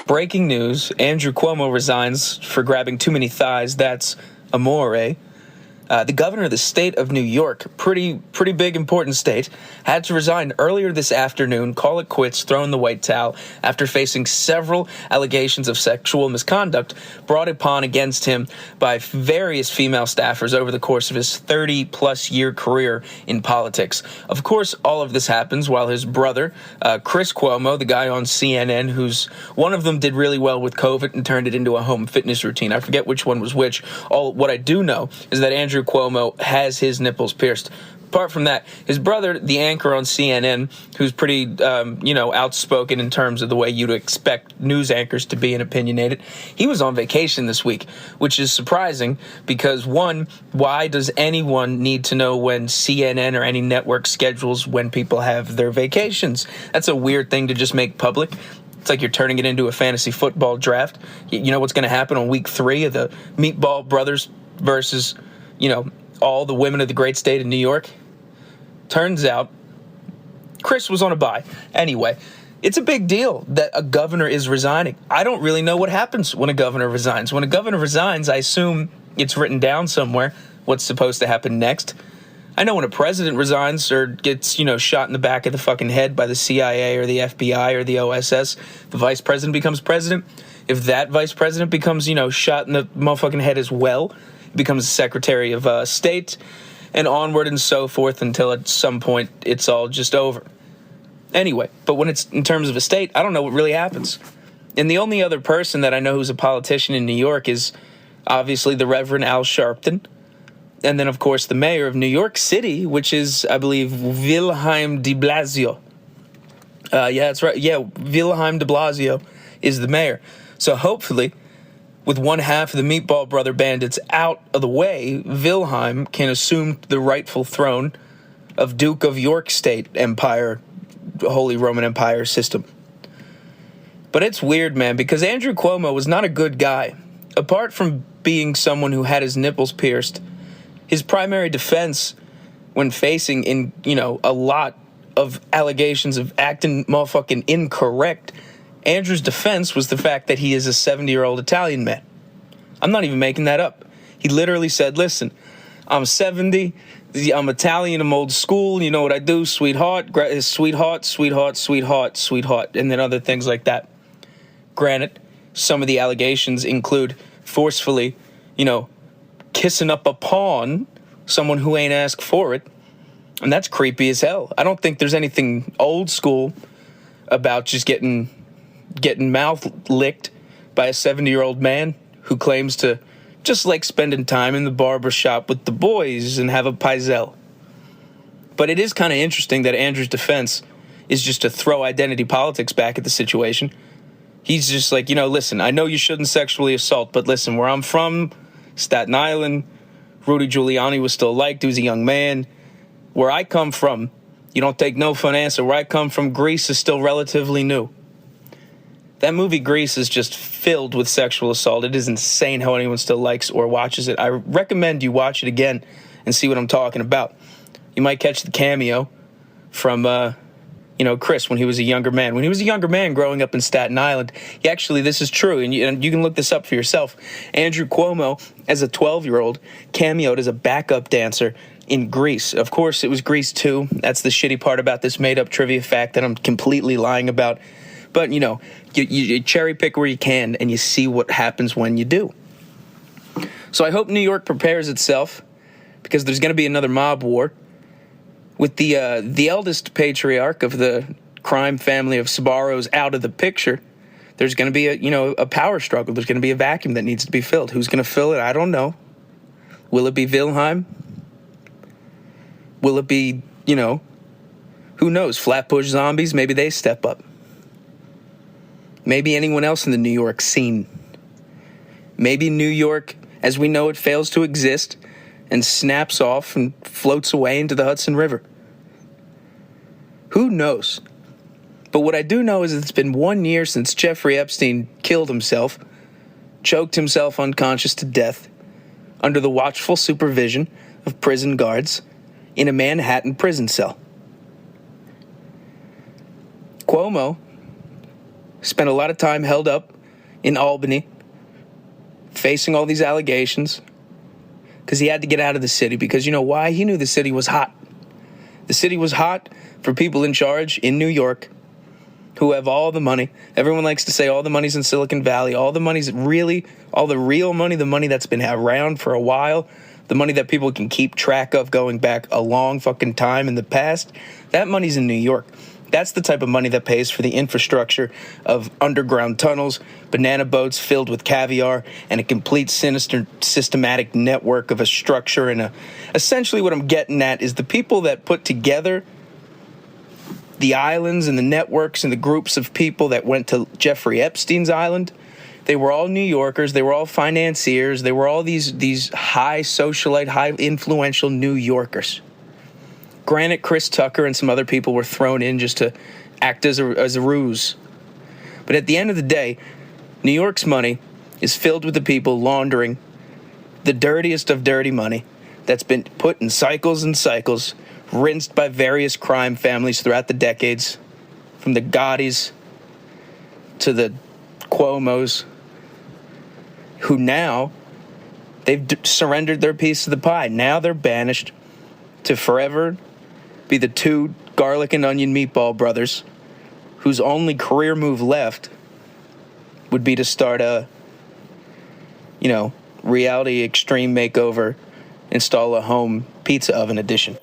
Breaking news, Andrew Cuomo resigns for grabbing too many thighs. That's Amorè. The governor of the state of New York, pretty big, important state, had to resign earlier this afternoon, call it quits, throw in the white towel, after facing several allegations of sexual misconduct brought upon against him by various female staffers over the course of his 30-plus year career in politics. Of course, all of this happens while his brother, Chris Cuomo, the guy on CNN, who's one of them did really well with COVID and turned it into a home fitness routine. I forget which one was which. What I do know is that Andrew Cuomo has his nipples pierced. Apart from that, his brother, the anchor on CNN, who's pretty, outspoken in terms of the way you'd expect news anchors to be and opinionated, he was on vacation this week, which is surprising because, one, why does anyone need to know when CNN or any network schedules when people have their vacations? That's a weird thing to just make public. It's like you're turning it into a fantasy football draft. You know what's going to happen on week 3 of the Meatball brothers versus all the women of the great state of New York? Turns out, Chris was on a bye. Anyway, it's a big deal that a governor is resigning. I don't really know what happens when a governor resigns. When a governor resigns, I assume it's written down somewhere what's supposed to happen next. I know when a president resigns or gets, shot in the back of the fucking head by the CIA or the FBI or the OSS, the vice president becomes president. If that vice president becomes, shot in the motherfucking head as well, becomes Secretary of State, and onward and so forth until at some point it's all just over. Anyway, but when it's in terms of a state, I don't know what really happens. And the only other person that I know who's a politician in New York is obviously the Reverend Al Sharpton, and then, of course, the mayor of New York City, which is, I believe, Wilhelm de Blasio. Yeah, that's right. Yeah, Wilhelm de Blasio is the mayor. So hopefully, with one half of the Meatball Brother bandits out of the way, Wilhelm can assume the rightful throne of Duke of York State Empire, Holy Roman Empire system. But it's weird, man, because Andrew Cuomo was not a good guy. Apart from being someone who had his nipples pierced, his primary defense when facing a lot of allegations of acting motherfucking incorrect, Andrew's defense was the fact that he is a 70-year-old Italian man. I'm not even making that up. He literally said, listen, I'm 70, I'm Italian, I'm old school, you know what I do, sweetheart, sweetheart, sweetheart, sweetheart, sweetheart, and then other things like that. Granted, some of the allegations include forcefully, kissing up upon someone who ain't asked for it, and that's creepy as hell. I don't think there's anything old school about just getting mouth licked by a 70-year-old man who claims to just like spending time in the barber shop with the boys and have a paisel. But it is kind of interesting that Andrew's defense is just to throw identity politics back at the situation. He's just like, listen, I know you shouldn't sexually assault, but listen, where I'm from, Staten Island, Rudy Giuliani was still liked. He was a young man. Where I come from, you don't take no for an answer. Where I come from, Greece is still relatively new. That movie Grease is just filled with sexual assault. It is insane how anyone still likes or watches it. I recommend you watch it again and see what I'm talking about. You might catch the cameo from, Chris when he was a younger man. When he was a younger man growing up in Staten Island, this is true, and you can look this up for yourself. Andrew Cuomo, as a 12-year-old, cameoed as a backup dancer in Grease. Of course, it was Grease 2. That's the shitty part about this made-up trivia fact that I'm completely lying about. But, you cherry pick where you can, and you see what happens when you do. So I hope New York prepares itself, because there's going to be another mob war. With the eldest patriarch of the crime family of Sbarros out of the picture, there's going to be a power struggle. There's going to be a vacuum that needs to be filled. Who's going to fill it? I don't know. Will it be Wilhelm? Will it be, who knows? Flatbush Zombies? Maybe they step up. Maybe anyone else in the New York scene. Maybe New York, as we know it, fails to exist and snaps off and floats away into the Hudson River. Who knows? But what I do know is it's been 1 year since Jeffrey Epstein killed himself, choked himself unconscious to death, under the watchful supervision of prison guards in a Manhattan prison cell. Cuomo spent a lot of time held up in Albany, facing all these allegations, because he had to get out of the city. Because you know why? He knew the city was hot. The city was hot for people in charge in New York who have all the money. Everyone likes to say all the money's in Silicon Valley. All the money's really, all the real money, the money that's been around for a while, the money that people can keep track of going back a long fucking time in the past, that money's in New York. That's the type of money that pays for the infrastructure of underground tunnels, banana boats filled with caviar, and a complete sinister systematic network of a structure. And essentially what I'm getting at is the people that put together the islands and the networks and the groups of people that went to Jeffrey Epstein's island. They were all New Yorkers. They were all financiers. They were all these high socialite, high influential New Yorkers. Granted, Chris Tucker and some other people were thrown in just to act as a ruse. But at the end of the day, New York's money is filled with the people laundering the dirtiest of dirty money that's been put in cycles and cycles, rinsed by various crime families throughout the decades, from the Gaudis to the Cuomos, who now, they've surrendered their piece of the pie. Now they're banished to forever be the two garlic and onion meatball brothers whose only career move left would be to start a, reality extreme makeover, install a home pizza oven edition.